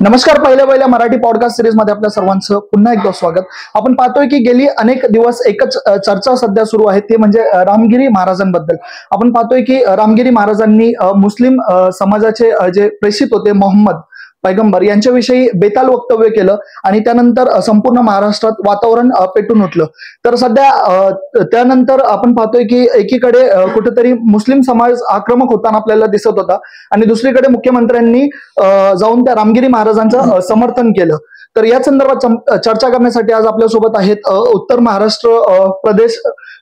नमस्कार. पहिल्या Marathi podcast series मध्ये आपल्या सर्वांचं पुन्हा एकदा स्वागत. आपण पाहतोय की गेली अनेक दिवस एकच चर्चा सध्या सुरू आहे, ते म्हणजे रामगिरी महाराजांबद्दल. आपण पाहतोय की रामगिरी महाराजांनी मुस्लिम समाजाचे जे प्रेषित होते मोहम्मद पैगंबर यांच्याविषयी बेताल वक्तव्य केलं आणि त्यानंतर संपूर्ण महाराष्ट्रात वातावरण पेटून उठलं. तर सध्या त्यानंतर आपण पाहतोय की एकीकडे कुठेतरी मुस्लिम समाज आक्रमक होताना आपल्याला दिसत होता आणि दुसरीकडे मुख्यमंत्र्यांनी जाऊन त्या रामगिरी महाराजांचं समर्थन केलं. तर या संदर्भात चर्चा करण्यासाठी आज आपल्यासोबत आहेत उत्तर महाराष्ट्र प्रदेश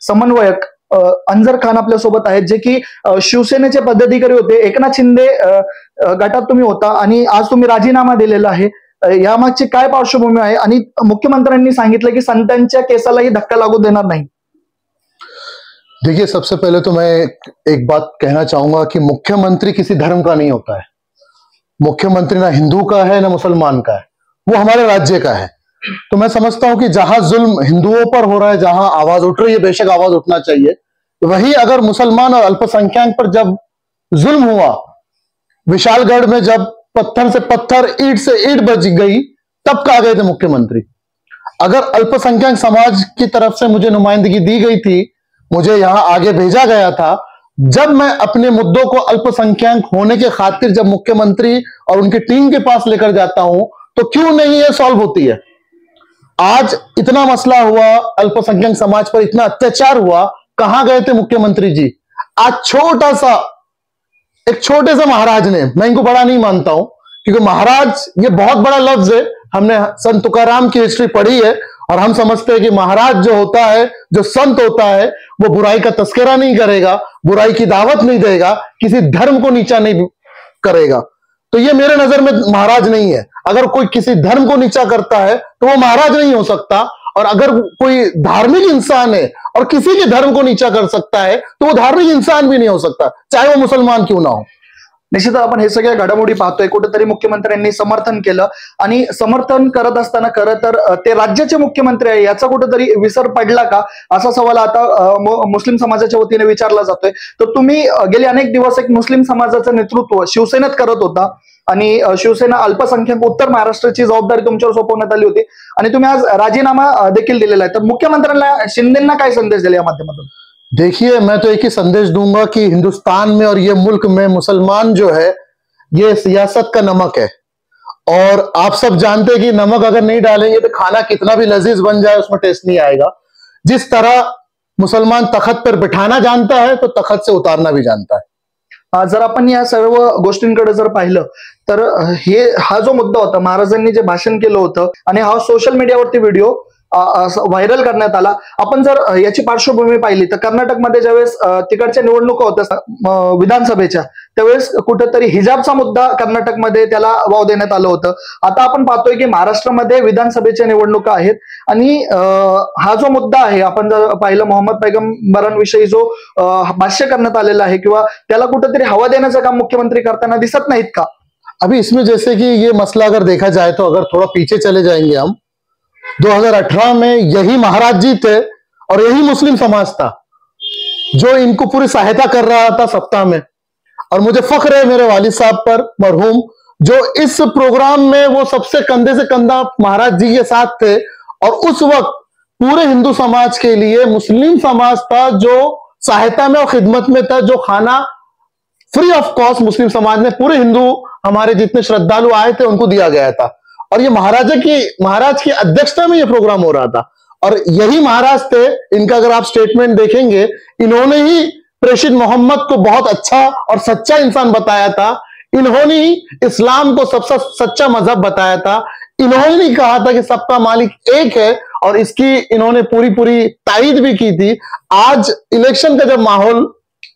समन्वयक अंजर खान आपल्यासोबत आहेत, जे की शिवसेनेचे पदाधिकारी होते. एकनाथ शिंदे गटात तुम्ही होता आणि आज तुम्ही राजीनामा दिलेला आहे. यामागची काय पार्श्वभूमी आहे आणि मुख्यमंत्र्यांनी सांगितलं की संतांच्या केसालाही धक्का लागू देणार नाही. देखिए, सबसे पहले तो मैं एक बात कहना चाहूंगा कि मुख्यमंत्री किसी धर्म का नहीं होता है. मुख्यमंत्री ना हिंदू का है ना मुसलमान का है, वो हमारे राज्य का है. तो मैं समझता हूं कि जहां जुल्म हिंदुओं पर हो रहा है, जहां आवाज उठ रही है, बेशक आवाज उठना चाहिए. वही अगर मुसलमान और अल्पसंख्यक पर जब जुल्म हुआ, विशालगढ़ में जब पत्थर से पत्थर, ईंट से ईंट बच गई, तब कहा गए थे मुख्यमंत्री. अगर अल्पसंख्यक समाज की तरफ से मुझे नुमाइंदगी दी गई थी, मुझे यहां आगे भेजा गया था, जब मैं अपने मुद्दों को अल्पसंख्यक होने के खातिर जब मुख्यमंत्री और उनकी टीम के पास लेकर जाता हूं, तो क्यों नहीं ये सॉल्व होती है. आज इतना मसला हुआ, अल्पसंख्यक समाज पर इतना अत्याचार हुआ, कहां गए थे मुख्यमंत्री जी. आज एक छोटे से महाराज ने, मैं इनको बड़ा नहीं मानता हूं क्योंकि महाराज ये बहुत बड़ा लफ्ज है. हमने संत तुकाराम की हिस्ट्री पढ़ी है और हम समझते हैं कि महाराज जो होता है, जो संत होता है, वो बुराई का तस्करा नहीं करेगा, बुराई की दावत नहीं देगा, किसी धर्म को नीचा नहीं करेगा. तो ये मेरे नजर में महाराज नहीं है. अगर कोई किसी धर्म को नीचा करता है तो वो महाराज नहीं हो सकता. और अगर कोई धार्मिक इंसान है और किसी के धर्म को नीचा कर सकता है तो वो धार्मिक इंसान भी नहीं हो सकता, चाहे वो मुसलमान क्यों ना हो. निश्चित आपण हे सगळ्या घडामोडी पाहतोय. कुठेतरी मुख्यमंत्र्यांनी समर्थन केलं आणि समर्थन करत असताना खरं तर ते राज्याचे मुख्यमंत्री आहे याचा कुठेतरी विसर पडला का, असा सवाल आता मुस्लिम समाजाच्या वतीने विचारला जातोय. तर तुम्ही गेले अनेक दिवस एक मुस्लिम समाजाचं नेतृत्व शिवसेनेत करत होता आणि शिवसेना अल्पसंख्याक उत्तर महाराष्ट्राची जबाबदारी तुमच्यावर सोपवण्यात आली होती आणि तुम्ही आज राजीनामा देखील दिलेला आहे. तर मुख्यमंत्र्यांना, शिंदेंना काय संदेश दिला या माध्यमातून? देखिए, मैं तो एक ही संदेश दूंगा कि हिंदुस्तान में और ये मुल्क में मुसलमान जो है, ये सियासत का नमक है. और आप सब जानते हैं कि नमक अगर नहीं डालेंगे तो खाना कितना भी लजीज बन जाए उसमें टेस्ट नहीं आएगा. जिस तरह मुसलमान तख्त पर बिठाना जानता है तो तख्त से उतारना भी जानता है. जर आपण या सर्व गोष्टींकडे जर पाहिलं तर हा जो मुद्दा होता, महाराजांनी जे भाषण केलं होतं आणि हा सोशल मीडियावरती व्हिडिओ व्हायरल करण्यात आला. आपण जर याची पार्श्वभूमी पाहिली तर कर्नाटकमध्ये ज्यावेळेस तिकडच्या निवडणुका होत्या विधानसभेच्या, त्यावेळेस कुठेतरी हिजाबचा मुद्दा कर्नाटकमध्ये त्याला वाव देण्यात आलं होतं. आता आपण पाहतोय की महाराष्ट्रामध्ये विधानसभेच्या निवडणुका आहेत आणि हा जो मुद्दा आहे, आपण जर पाहिलं मोहम्मद पैगंबरांविषयी जो भाष्य करण्यात आलेला आहे किंवा त्याला कुठेतरी हवा देण्याचं काम मुख्यमंत्री करताना दिसत नाहीत का? अभी इसमें जैसे कि ये मसला अगर देखा जाए तो अगर थोड़ा पीछे चले जाएंगे हम, 2018 में यही महाराज जी थे और यही मुस्लिम समाज था जो इनको पूरी सहायता कर रहा था सप्ताह में. और मुझे फख्र है मेरे वालिद साहब पर, मरहूम, जो इस प्रोग्राम में वो सबसे कंधे से कंधा महाराज जी के साथ थे. और उस वक्त पूरे हिंदू समाज के लिए मुस्लिम समाज था जो सहायता में और खिदमत में था, जो खाना फ्री ऑफ कॉस्ट मुस्लिम समाज ने, पूरे हिंदू हमारे जितने श्रद्धालु आए थे उनको दिया गया था. और ये महाराज की अध्यक्षता में ये प्रोग्राम हो रहा था. और यही महाराज थे, इनका अगर आप स्टेटमेंट देखेंगे, इन्होंने ही प्रेषित मोहम्मद को बहुत अच्छा और सच्चा इंसान बताया था. इन्होंने ही इस्लाम को सबसे सच्चा मजहब बताया था. इन्होंने ही कहा था कि सबका मालिक एक है और इसकी इन्होंने पूरी तायीद भी की थी. आज इलेक्शन का जब माहौल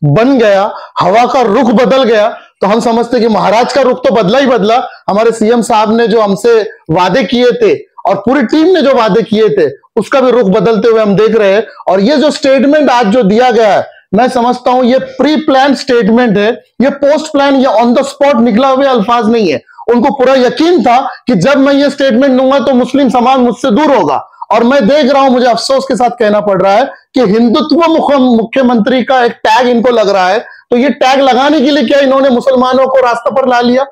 बन गया, हवा का रुख बदल गया, तो हम समझते कि महाराज का रुख तो बदला ही बदला. हमारे सीएम साहब ने जो हमसे वादे किए थे और पूरी टीम ने जो वादे किए थे उसका भी रुख बदलते हुए हम देख रहे हैं. और ये जो स्टेटमेंट आज जो दिया गया है, मैं समझता हूं ये प्री प्लान स्टेटमेंट है, ये पोस्ट प्लान, ये ऑन द स्पॉट निकला हुए अल्फाज नहीं है. उनको पूरा यकीन था कि जब मैं ये स्टेटमेंट दूंगा तो मुस्लिम समाज मुझसे दूर होगा. और मैं देख रहा हूं, मुझे अफसोस के साथ कहना पड़ रहा है कि हिंदुत्व मुख्यमंत्री का एक टैग इनको लग रहा है. तो ये टैग लगाने के लिए क्या इन्होंने मुसलमानों को रास्ते पर ला लिया?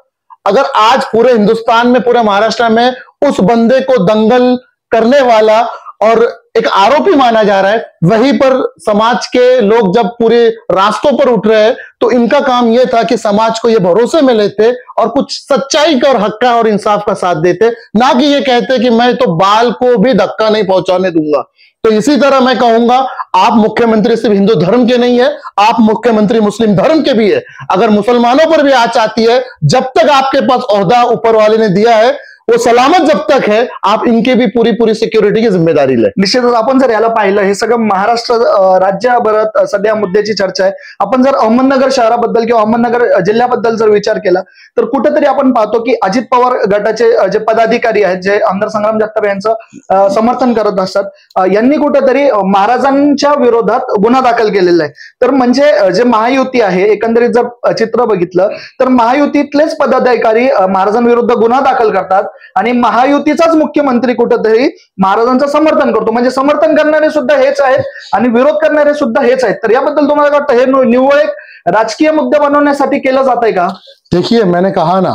अगर आज पूरे हिंदुस्तान में, पूरे महाराष्ट्र में उस बंदे को दंगल करने वाला और एक आरोपी माना जा रहा है, वहीं पर समाज के लोग जब पूरे रास्तों पर उठ रहे हैं, तो इनका काम यह था कि समाज को ये भरोसे में लेते और कुछ सच्चाई का और हक का और इंसाफ का साथ देते, ना कि ये कहते कि मैं तो बाल को भी धक्का नहीं पहुंचाने दूंगा। तो इसी तरह मैं कहूंगा, आप मुख्यमंत्री सिर्फ हिंदू धर्म के नहीं है, आप मुख्यमंत्री मुस्लिम धर्म के भी है। अगर मुसलमानों पर भी आंच आती है, जब तक आपके पास ओहदा ऊपर वाले ने दिया है वो सलामत जब तक है, आप इनके भी पूरी पूरी सिक्युरिटी की जिम्मेदारी ले। निश्चितच आपण जर याला पाहिलं, हे सगळं महाराष्ट्र राज्यभरात सध्या मुद्द्याची चर्चा आहे। आपण जर अहमदनगर शहराबद्दल किंवा अहमदनगर जिल्ह्याबद्दल जर विचार केला तर कुठेतरी आपण पाहतो की अजित पवार गटाचे जे पदाधिकारी आहेत, जे आमदार संग्राम जगताप यांचं समर्थन करत असतात, यांनी कुठेतरी महाराजांच्या विरोधात गुन्हा दाखल केलेला आहे। तर म्हणजे जे महायुती आहे, एकंदरीत जर चित्र बघितलं तर महायुतीतलेच पदाधिकारी महाराजांविरुद्ध गुन्हा दाखल करतात आणि महायुतीचाच मुख्यमंत्री कुठेतरी महाराजांचं समर्थन करतो। म्हणजे समर्थन करणारे सुद्धा हेच आहेत आणि विरोध करणारे सुद्धा हेच आहेत। तर याबद्दल तुम्हाला वाटतं हे निव्वळ एक राजकीय मुद्दे बनवण्यासाठी केलं जात आहे का? देखिए, मैंने कहा ना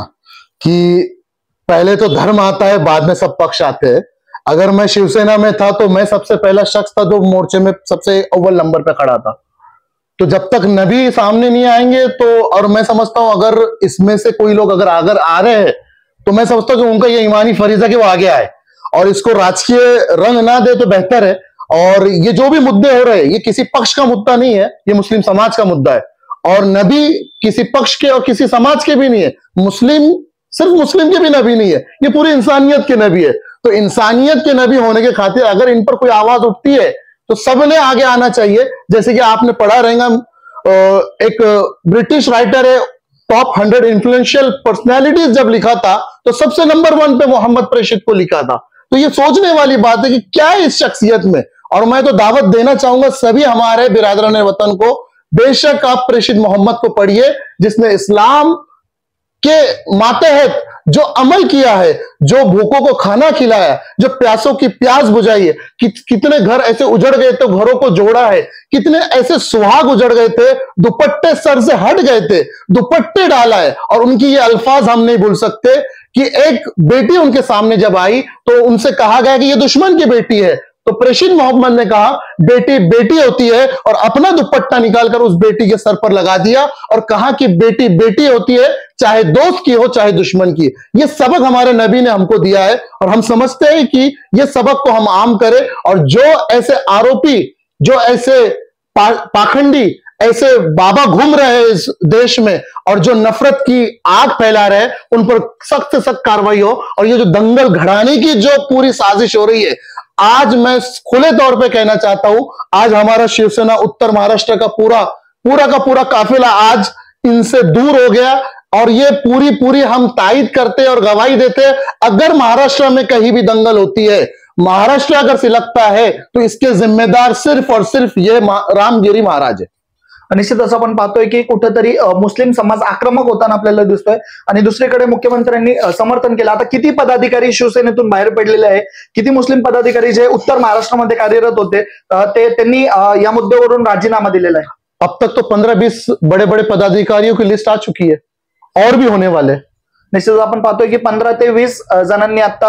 कि पहले तो धर्म आता है, बाद में सब पक्ष आते हैं। अगर मैं शिवसेना में था तो मैं सबसे पहला शख्स था जो मोर्चे में सबसे अव्वल नंबर पे खड़ा था। तो जब तक नबी सामने नहीं आएंगे तो, और मैं समझता हूं अगर इसमें से कोई लोग अगर आ रहे हैं तो मैं समझता हूं कि उनका ये ईमानी फरीजा कि वो आगे आए और इसको राजकीय रंग ना दे तो बेहतर है। और ये जो भी मुद्दे हो रहे हैं, ये किसी पक्ष का मुद्दा नहीं है, ये मुस्लिम समाज का मुद्दा है। और नबी किसी पक्ष के और किसी समाज के भी नहीं है, मुस्लिम सिर्फ मुस्लिम के भी नबी नहीं है, ये पूरी इंसानियत के नबी है। तो इंसानियत के नबी होने के खातिर अगर इन पर कोई आवाज उठती है तो सबने आगे आना चाहिए। जैसे कि आपने पढ़ा रहेगा, एक ब्रिटिश राइटर है, टॉप 100 इन्फ्लुएंशियल पर्सनैलिटीज जब लिखा था तो सबसे नंबर 1 पे मोहम्मद प्रेषित को लिखा था। तो ये सोचने वाली बात है कि क्या है इस शख्सियत में। और मैं तो दावत देना चाहूंगा सभी हमारे बिरादरान वतन को, बेशक आप प्रेषित मोहम्मद को पढ़िए, जिसने इस्लाम के मातहत जो अमल किया है, जो भूखों को खाना खिलाया, जो प्यासों की प्यास बुझाई है। कितने घर ऐसे उजड़ गए थे, घरों को जोड़ा है, कितने ऐसे सुहाग उजड़ गए थे, दुपट्टे सर से हट गए थे, दुपट्टे डाला है। और उनकी ये अल्फाज हम नहीं भूल सकते कि एक बेटी उनके सामने जब आई तो उनसे कहा गया कि ये दुश्मन की बेटी है, तो प्रेषित मोहम्मद ने कहा बेटी बेटी होती है, और अपना दुपट्टा निकालकर उस बेटी के सर पर लगा दिया और कहा कि बेटी बेटी होती है, चाहे दोस्त की हो चाहे दुश्मन की। ये सबक हमारे नबी ने हमको दिया है और हम समझते हैं कि ये सबक को हम आम करें। और जो ऐसे आरोपी, जो ऐसे पाखंडी, ऐसे बाबा घूम रहे हैं इस देश में और जो नफरत की आग फैला रहे हैं, उन पर सख्त से सख्त कार्रवाई हो। और ये जो दंगल घड़ाने की जो पूरी साजिश हो रही है, आज मैं खुले तौर पे कहना चाहता हूं, आज हमारा शिवसेना उत्तर महाराष्ट्र का पूरा काफिला आज इनसे दूर हो गया। और ये पूरी हम तायद करते और गवाही देते, अगर महाराष्ट्र में कहीं भी दंगल होती है, महाराष्ट्र अगर सिलकता है, तो इसके जिम्मेदार सिर्फ और सिर्फ ये रामगिरी महाराज है। निश्चितच आपण पाहतोय की कुठेतरी मुस्लिम समाज आक्रमक होताना आपल्याला दिसतोय आणि दुसरीकडे मुख्यमंत्र्यांनी समर्थन केलं। आता किती पदाधिकारी शिवसेनेतून बाहेर पडलेले आहे, किती मुस्लिम पदाधिकारी जे उत्तर महाराष्ट्रामध्ये कार्यरत होते त्यांनी या मुद्द्यावरून राजीनामा दिलेला आहे। अब तक तो 15-20 बड़े बड़े पदाधिकारियों की लिस्ट आ चुकी है और भी होने वाले। निश्चितच आपण पाहतोय की 15 ते 20 जणांनी आता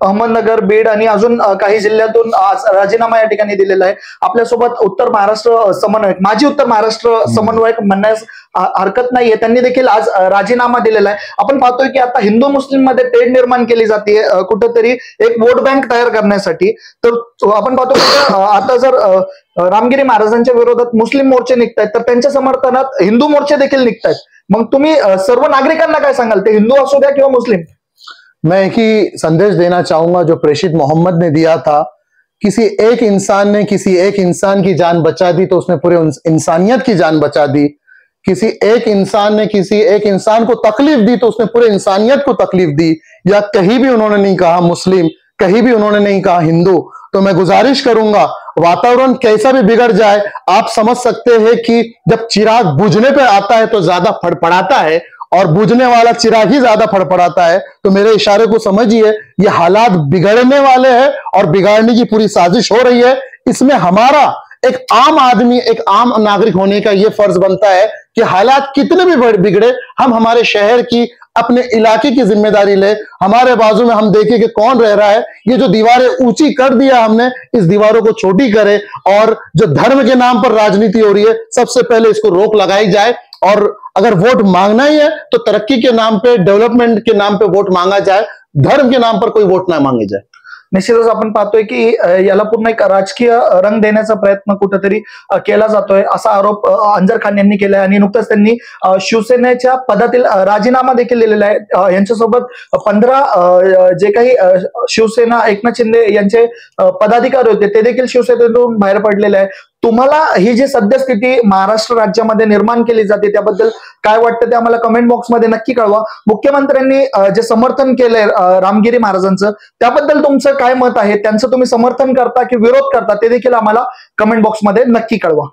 अहमदनगर, बीड आणि अजून काही जिल्ह्यातून राजीनामा या ठिकाणी दिलेला आहे। आपल्यासोबत उत्तर महाराष्ट्र समन्वयक, माजी उत्तर महाराष्ट्र समन्वयक म्हणण्यास हरकत नाहीये, त्यांनी देखील आज राजीनामा दिलेला आहे। आपण पाहतोय की आता हिंदू मुस्लिम मध्ये तेढ निर्माण केली जाते कुठेतरी एक वोट बँक तयार करण्यासाठी। तर आपण पाहतो की आता जर रामगिरी महाराजांच्या विरोधात मुस्लिम मोर्चे निघतायत तर त्यांच्या समर्थनात हिंदू मोर्चे देखील निघतायत। मग तुम्ही सर्व नागरिकांना काय सांगाल, ते हिंदू असू द्या किंवा मुस्लिम? मैं एक ही संदेश देना चाहूंगा जो प्रेषित मोहम्मद ने दिया था, किसी एक इंसान ने किसी एक इंसान की जान बचा दी तो उसने पूरे इंसानियत की जान बचा दी। किसी एक इंसान ने किसी एक इंसान को तकलीफ दी तो उसने पूरे इंसानियत को तकलीफ दी। या कहीं भी उन्होंने नहीं कहा मुस्लिम, कहीं भी उन्होंने नहीं कहा हिंदू। तो मैं गुजारिश करूंगा, वातावरण कैसा भी बिगड़ जाए, आप समझ सकते हैं कि जब चिराग बुझने पे आता है तो ज्यादा फड़फड़ाता है और बुझने वाला चिराग ही ज्यादा फड़फड़ाता है। तो मेरे इशारे को समझिए, ये हालात बिगड़ने वाले हैं और बिगाड़ने की पूरी साजिश हो रही है। इसमें हमारा एक आम आदमी, एक आम नागरिक होने का यह फर्ज बनता है कि हालात कितने भी बिगड़े, हम हमारे शहर की अपने इलाके की जिम्मेदारी ले। हमारे बाजू में हम देखें कि कौन रह रहा है। ये जो दीवारें ऊंची कर दिया हमने, इस दीवारों को छोटी करे। और जो धर्म के नाम पर राजनीति हो रही है, सबसे पहले इसको रोक लगाई जाए। और अगर वोट मांगना ही है तो तरक्की के नाम पे, डेव्हलपमेंट के नाम पे वोट मांगा जाए, धर्म के नाम पर कोई वोट ना मांगे जाए। निश्चितच आपण पाहतोय की याला पूर्ण एक राजकीय रंग देण्याचा प्रयत्न कुठेतरी केला जातोय, असा आरोप अंजर खान यांनी केलाय. आणि नुकतंच त्यांनी शिवसेनेच्या पदातील राजीनामा देखील दिलेला आहे. यांच्यासोबत 15 जे काही शिवसेना एकनाथ शिंदे यांचे पदाधिकारी होते ते देखील शिवसेनेतून बाहेर पडलेले आहे. तुम्हाला ही जी सद्यस्थिती महाराष्ट्र राज्यामध्ये निर्माण केली जाते त्याबद्दल काय वाटतं ते आम्हाला कमेंट बॉक्समध्ये नक्की कळवा. मुख्यमंत्र्यांनी जे समर्थन केलंय रामगिरी महाराजांचं, त्याबद्दल तुमचं काय मत आहे? त्यांचं तुम्ही समर्थन करता की विरोध करता ते देखील आम्हाला कमेंट बॉक्समध्ये नक्की कळवा.